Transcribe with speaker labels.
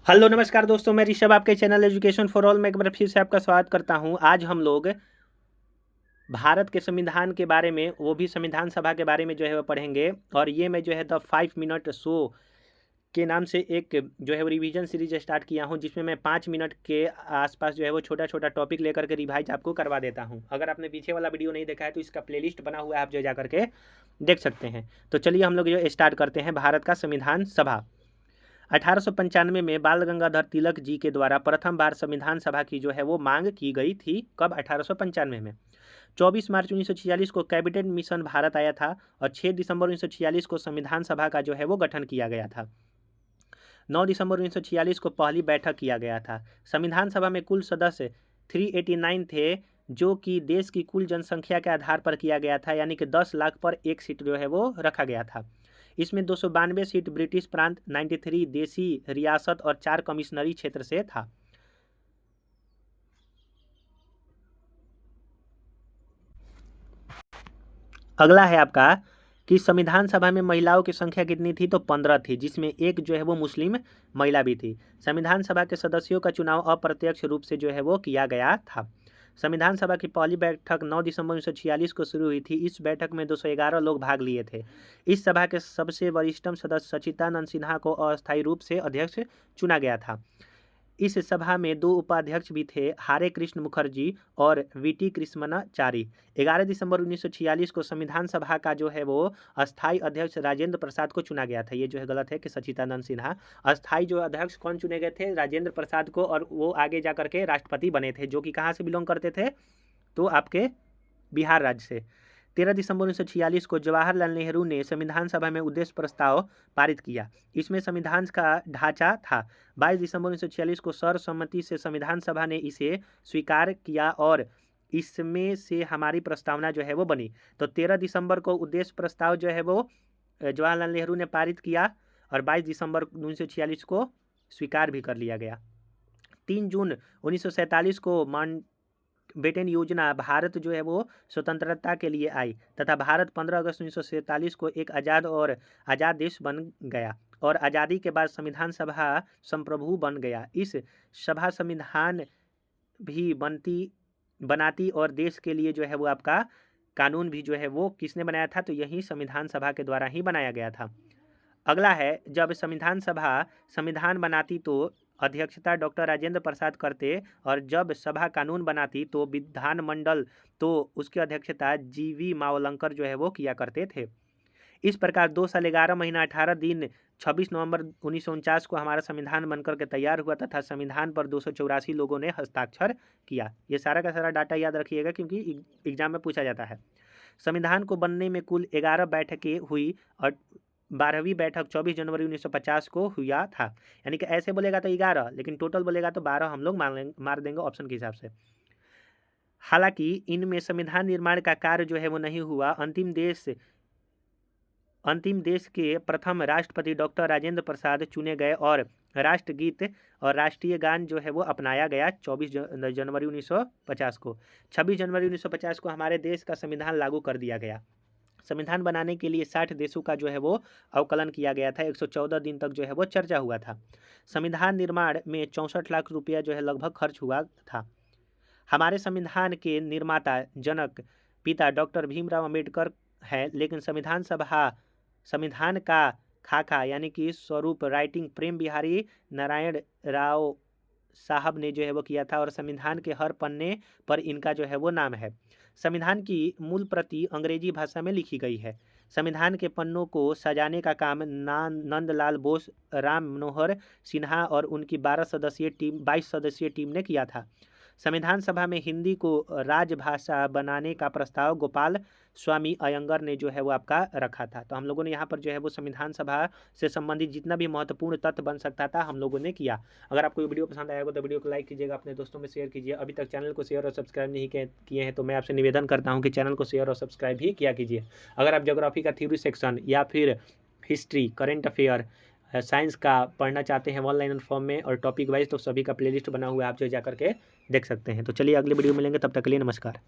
Speaker 1: Hello नमस्कार दोस्तों, मैं ऋषभ आपके चैनल एजुकेशन फॉर ऑल में एक बार फिर से आपका स्वागत करता हूं। आज हम लोग भारत के संविधान के बारे में, वो भी संविधान सभा के बारे में जो है वो पढ़ेंगे। और ये मैं जो है द 5 मिनट शो के नाम से एक जो है वो रिवीजन सीरीज स्टार्ट किया हूं, जिसमें मैं 5 मिनट के आसपास जो है वो छोटा छोटा टॉपिक लेकर के रिवाइज आपको करवा देता हूं। अगर आपने पीछे वाला वीडियो नहीं देखा है तो इसका प्लेलिस्ट बना हुआ है, आप जो जा करके देख सकते हैं। तो चलिए हम लोग जो स्टार्ट करते हैं। भारत का संविधान सभा 1895 में बाल गंगाधर तिलक जी के द्वारा प्रथम बार संविधान सभा की जो है वो मांग की गई थी। कब? 1895 में। 24 मार्च 1946 को कैबिनेट मिशन भारत आया था और 6 दिसंबर 1946 को संविधान सभा का जो है वो गठन किया गया था। 9 दिसंबर 1946 को पहली बैठक किया गया था। संविधान सभा में कुल सदस्य 389 थे, जो कि देश की कुल जनसंख्या के आधार पर किया गया था, यानी कि 10 लाख पर एक सीट जो है वो रखा गया था। इसमें 292 सीट ब्रिटिश प्रांत, 93 देसी रियासत और 4 कमिश्नरी क्षेत्र से था। अगला है आपका कि संविधान सभा में महिलाओं की संख्या कितनी थी? तो 15 थी, जिसमें एक जो है वो मुस्लिम महिला भी थी। संविधान सभा के सदस्यों का चुनाव अप्रत्यक्ष रूप से जो है वो किया गया था। संविधान सभा की पहली बैठक 9 दिसंबर 1946 को शुरू हुई थी। इस बैठक में 211 लोग भाग लिए थे। इस सभा के सबसे वरिष्ठतम सदस्य सच्चिदानंद सिन्हा को अस्थायी रूप से अध्यक्ष चुना गया था। इस सभा में 2 उपाध्यक्ष भी थे, हरे कृष्ण मुखर्जी और वीटी कृष्णमाचारी। 11 दिसंबर 1946 को संविधान सभा का जो है वो अस्थायी अध्यक्ष राजेंद्र प्रसाद को चुना गया था। ये जो है गलत है कि सच्चिदानंद सिन्हा। अस्थायी जो अध्यक्ष कौन चुने गए थे? राजेंद्र प्रसाद को, और वो आगे जा करके राष्ट्रपति बने थे, जो कि कहाँ से बिलोंग करते थे? तो आपके बिहार राज्य से। 13 दिसंबर 1946 को जवाहरलाल नेहरू ने संविधान सभा में उद्देश्य प्रस्ताव पारित किया। इसमें संविधान का ढांचा था। 22 दिसंबर 1946 को सर्वसम्मति से संविधान सभा ने इसे स्वीकार किया और इसमें से हमारी प्रस्तावना जो है वो बनी। तो 13 दिसंबर को उद्देश्य प्रस्ताव जो है वो जवाहरलाल नेहरू ने पारित किया और 22 दिसंबर 1946 को स्वीकार भी कर लिया गया। 3 जून 1947 को बेटन योजना भारत जो है वो स्वतंत्रता के लिए आई तथा भारत 15 अगस्त 1947 को एक आज़ाद देश बन गया और आज़ादी के बाद संविधान सभा संप्रभु बन गया। इस सभा संविधान भी बनाती और देश के लिए जो है वो आपका कानून भी जो है वो किसने बनाया था? तो यही संविधान सभा के द्वारा ही बनाया गया था। अगला है, जब संविधान सभा संविधान बनाती तो अध्यक्षता डॉक्टर राजेंद्र प्रसाद करते और जब सभा कानून बनाती तो विधानमंडल तो उसकी अध्यक्षता जीवी मावलंकर जो है वो किया करते थे। इस प्रकार 2 साल 11 महीना 18 दिन 26 नवंबर 1949 को हमारा संविधान बनकर के तैयार हुआ तथा संविधान पर 284 लोगों ने हस्ताक्षर किया। ये सारा का सारा डाटा याद रखिएगा, क्योंकि एग्जाम में पूछा जाता है। संविधान को बनने में कुल 11 बैठकें हुई और 12वीं बैठक 24 जनवरी 1950 को हुआ था। यानी कि ऐसे बोलेगा तो 11, लेकिन टोटल बोलेगा तो 12 हम लोग मार देंगे ऑप्शन के हिसाब से। हालांकि इनमें संविधान निर्माण का कार्य जो है वो नहीं हुआ। अंतिम देश के प्रथम राष्ट्रपति डॉक्टर राजेंद्र प्रसाद चुने गए और राष्ट्रगीत और राष्ट्रीय गान जो है वो अपनाया गया 24 जनवरी 1950 को। 26 जनवरी 1950 को हमारे देश का संविधान लागू कर दिया गया। संविधान बनाने के लिए 60 देशों का जो है वो अवकलन किया गया था। 114 दिन तक जो है वो चर्चा हुआ था। संविधान निर्माण में 64 लाख रुपया जो है लगभग खर्च हुआ था। हमारे संविधान के निर्माता जनक पिता डॉक्टर भीमराव अंबेडकर है, लेकिन संविधान का खाका यानी कि स्वरूप राइटिंग प्रेम बिहारी नारायण राव साहब ने जो है वो किया था और संविधान के हर पन्ने पर इनका जो है वो नाम है। संविधान की मूल प्रति अंग्रेजी भाषा में लिखी गई है। संविधान के पन्नों को सजाने का काम नंदलाल बोस, राम मनोहर सिन्हा और उनकी 22 सदस्यीय टीम ने किया था। संविधान सभा में हिंदी को राजभाषा बनाने का प्रस्ताव गोपाल स्वामी अयंगर ने जो है वो आपका रखा था। तो हम लोगों ने यहाँ पर जो है वो संविधान सभा से संबंधित जितना भी महत्वपूर्ण तथ्य बन सकता था हम लोगों ने किया। अगर आपको वीडियो पसंद आएगा तो वीडियो को लाइक कीजिएगा, अपने दोस्तों में शेयर कीजिए। अभी तक चैनल को शेयर और सब्सक्राइब नहीं किए हैं तो मैं आपसे निवेदन करता हूँ कि चैनल को शेयर और सब्सक्राइब भी किया कीजिए। अगर आप ज्योग्राफी का थ्योरी सेक्शन या फिर हिस्ट्री, करेंट अफेयर, साइंस का पढ़ना चाहते हैं ऑनलाइन फॉर्म में और टॉपिक वाइज, तो सभी का प्लेलिस्ट बना हुआ है, आप जो जा करके देख सकते हैं। तो चलिए अगले वीडियो में मिलेंगे, तब तक के लिए नमस्कार।